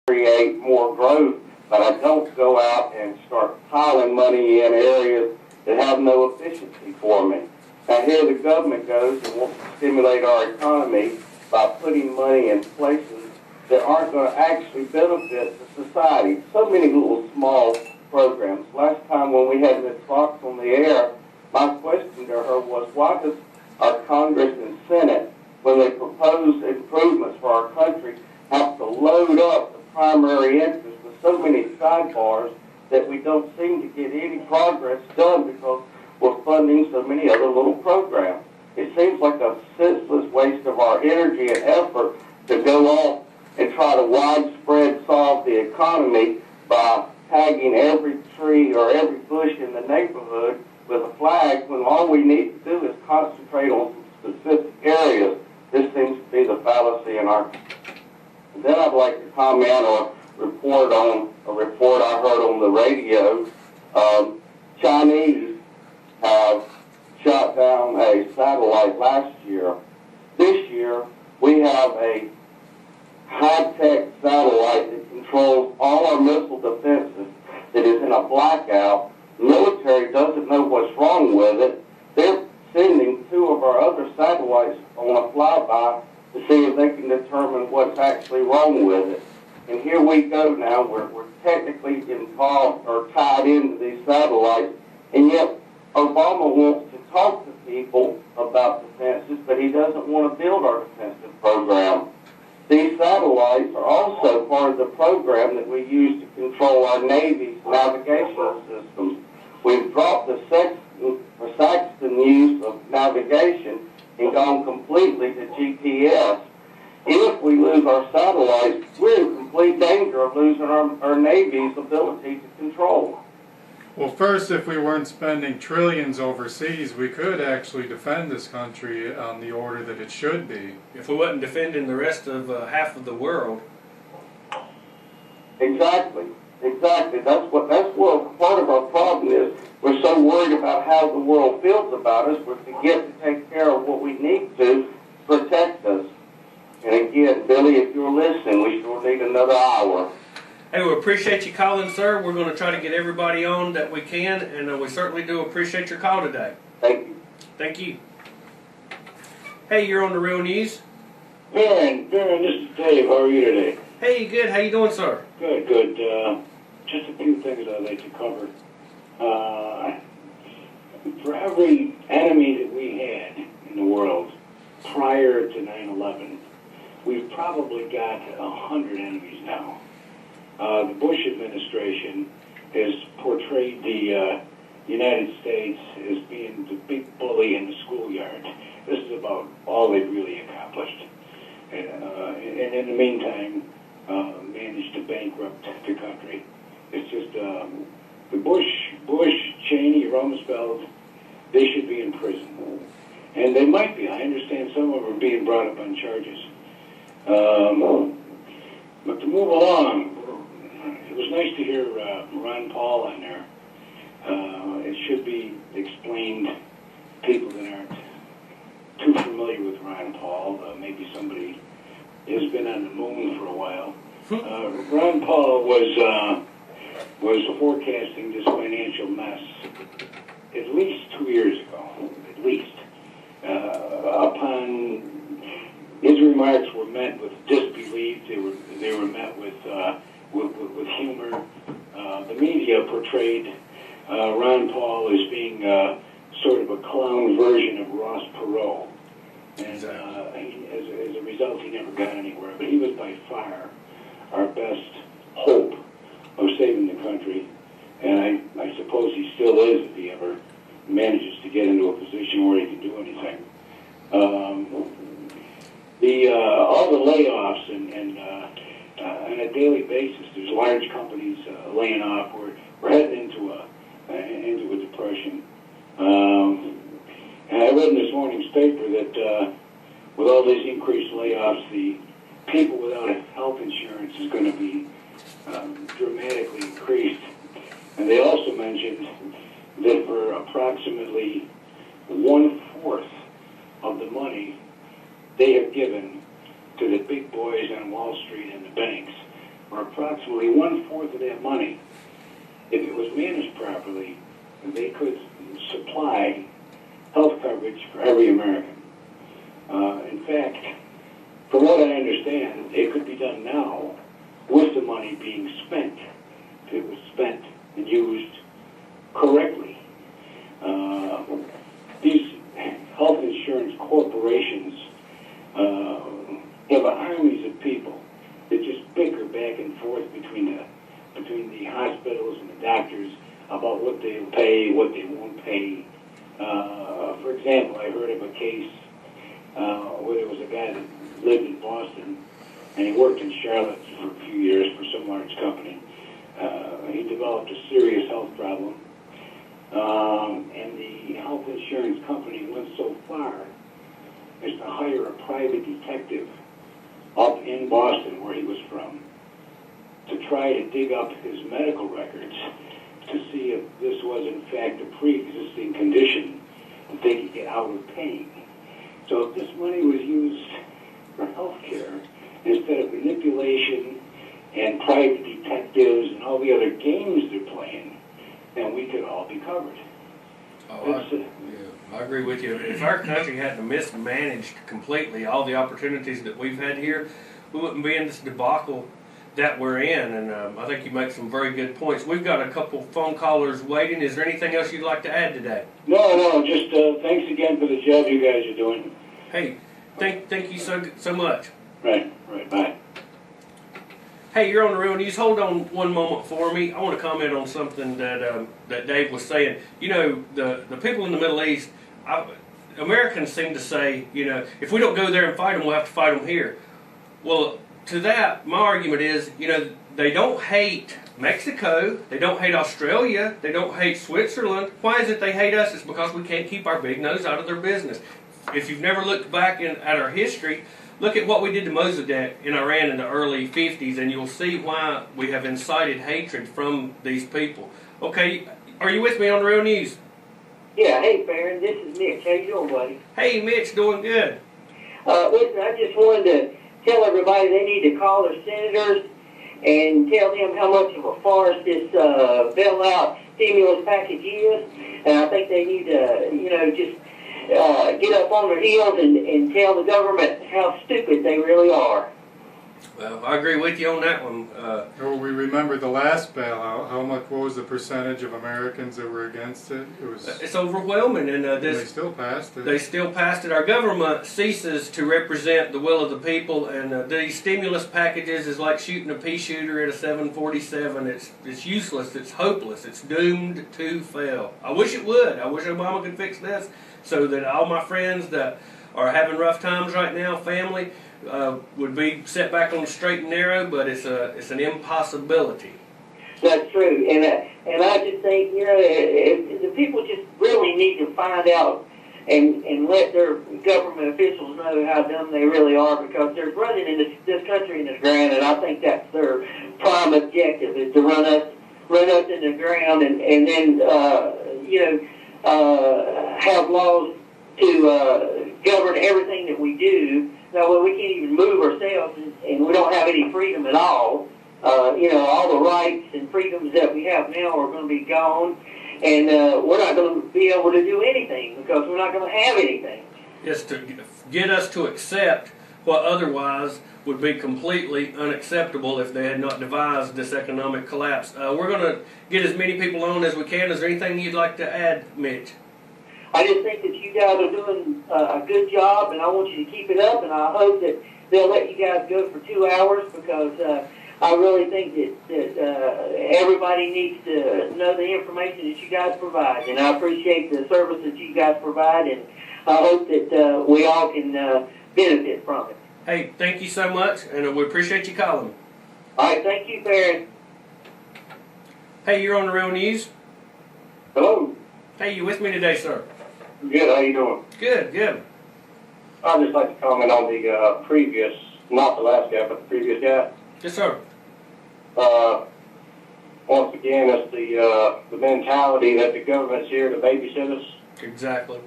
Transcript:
create more growth, but I don't go out and start piling money in areas that have no efficiency for me. Now here the government goes and wants to stimulate our economy by putting money in places that aren't going to actually benefit the society. So many little small programs. Last time when we had Ms. Fox on the air, my question to her was, why does our Congress and Senate, when they propose improvements for our country, have to load up the primary interest with so many sidebars that we don't seem to get any progress done because we're funding so many other little programs? It seems like a senseless waste of our energy and effort to go off and try to widespread solve the economy by tagging every tree or every bush in the neighborhood with a flag when all we need to do is concentrate on some specific areas. This seems to be the fallacy in our. And then I'd like to comment or report on a report I heard on the radio. Chinese have shot down a satellite last year. This year, we have a high-tech satellite that controls all our missile defenses that is in a blackout. The military doesn't know what's wrong with it. They're sending two of our other satellites on a flyby to see if they can determine what's actually wrong with it. And here we go now. We're technically involved or tied into these satellites, and yet Obama wants to talk to people about defenses, but he doesn't want to build our defensive program. These satellites are also part of the program that we use to control our Navy's navigational systems. We've dropped the Saxton use of navigation and gone completely to GPS. If we lose our satellites, we're in complete danger of losing our Navy's ability to control. Well, first, if we weren't spending trillions overseas, we could actually defend this country on the order that it should be. If we wasn't defending the rest of half of the world. Exactly. That's what part of our problem is. We're so worried about how the world feels about us, we forget to take care of what we need to protect us. And again, Billy, if you're listening, we sure need another hour. Hey, we appreciate you calling, sir. We're going to try to get everybody on that we can, and we certainly do appreciate your call today. Thank you. Thank you. Hey, you're on the Real News. Baron, this is Dave. How are you today? Hey, good. How you doing, sir? Good. Just a few things I'd like to cover. For every enemy that we had in the world prior to 9/11, we've probably got 100 enemies now. The Bush administration has portrayed the United States as being the big bully in the schoolyard. This is about all they've really accomplished. And in the meantime, managed to bankrupt the country. It's just the Bush, Cheney, Rumsfeld, they should be in prison. And they might be. I understand some of them are being brought up on charges. But to move along, it was nice to hear Ron Paul on there. It should be explained to people that aren't too familiar with Ron Paul. Maybe somebody has been on the moon for a while. Ron Paul was forecasting this financial mess at least 2 years ago, at least. Upon his remarks were met with disbelief. They were met with humor. The media portrayed Ron Paul as being sort of a clown version of Ross Perot. And as a result, he never got anywhere. But he was by far our best hope of saving the country. And I suppose he still is if he ever manages to get into a position where he can do anything. All the layoffs and on a daily basis, there's large companies laying off. We're heading into a depression. And I read in this morning's paper that with all these increased layoffs, the people without health insurance is going to be dramatically increased. And they also mentioned that for approximately 1/4 of the money they have given to the big boys on Wall Street and the banks, or approximately 1/4 of that money, if it was managed properly, they could supply health coverage for every American. In fact, from what I understand, it could be done now with the money being spent, if it was spent and used correctly. These health insurance corporations have armies of people that just bicker back and forth between the hospitals and the doctors about what they'll pay, what they won't pay. For example, I heard of a case where there was a guy that lived in Boston and he worked in Charlotte for a few years for some large company. He developed a serious health problem, and the health insurance company went so far as to hire a private detective up in Boston, where he was from, to try to dig up his medical records to see if this was in fact a pre-existing condition that they could get out of paying. So if this money was used for health care instead of manipulation and private detectives and all the other games they're playing, then we could all be covered. I agree with you. If our country hadn't mismanaged completely all the opportunities that we've had here, we wouldn't be in this debacle that we're in. And I think you make some very good points. We've got a couple phone callers waiting. Is there anything else you'd like to add today? No, just thanks again for the job you guys are doing. Hey, thank you so much. Right, bye. Hey, you're on the Real News. Hold on one moment for me. I want to comment on something that Dave was saying. You know, the people in the Middle East, Americans seem to say, you know, if we don't go there and fight them, we'll have to fight them here. Well, to that, my argument is, you know, they don't hate Mexico, they don't hate Australia, they don't hate Switzerland. Why is it they hate us? It's because we can't keep our big nose out of their business. If you've never looked back at our history, look at what we did to Mossadegh in Iran in the early 50s, and you'll see why we have incited hatred from these people. Okay, are you with me on the Real News? Yeah, hey, Farron, this is Mitch. How you doing, buddy? Hey, Mitch, doing good. Listen, I just wanted to tell everybody they need to call their senators and tell them how much of a farce this bailout stimulus package is. And I think they need to, you know, just get up on their heels and tell the government how stupid they really are. Well, I agree with you on that one. We remember the last bailout. What was the percentage of Americans that were against it? It's overwhelming, and they still passed it. They still passed it. Our government ceases to represent the will of the people, and these stimulus packages is like shooting a pea shooter at a 747. It's useless. It's hopeless. It's doomed to fail. I wish it would. I wish Obama could fix this so that all my friends that are having rough times right now, family, would be set back on the straight and narrow, but it's an impossibility. That's true, and I just think, you know, the people just really need to find out and let their government officials know how dumb they really are, because they're running in this country in the ground, and I think that's their prime objective, is to run us in the ground and then you know, have laws to govern everything that we do. That way we can't even move ourselves, and we don't have any freedom at all. You know, all the rights and freedoms that we have now are going to be gone, and we're not going to be able to do anything because we're not going to have anything. It's to get us to accept what otherwise would be completely unacceptable if they had not devised this economic collapse. We're going to get as many people on as we can. Is there anything you'd like to add, Mitch? I just think that you guys are doing a good job, and I want you to keep it up, and I hope that they'll let you guys go for 2 hours, because I really think that everybody needs to know the information that you guys provide, and I appreciate the service that you guys provide, and I hope that we all can benefit from it. Hey, thank you so much, and we appreciate you calling. All right, thank you, Farron. Hey, you're on the Real News. Hello. Hey, you with me today, sir? Good, how you doing? Good. I'd just like to comment on the previous, not the last guy, but the previous guy. Yes, sir. Once again, it's the mentality that the government's here to babysit us. Exactly.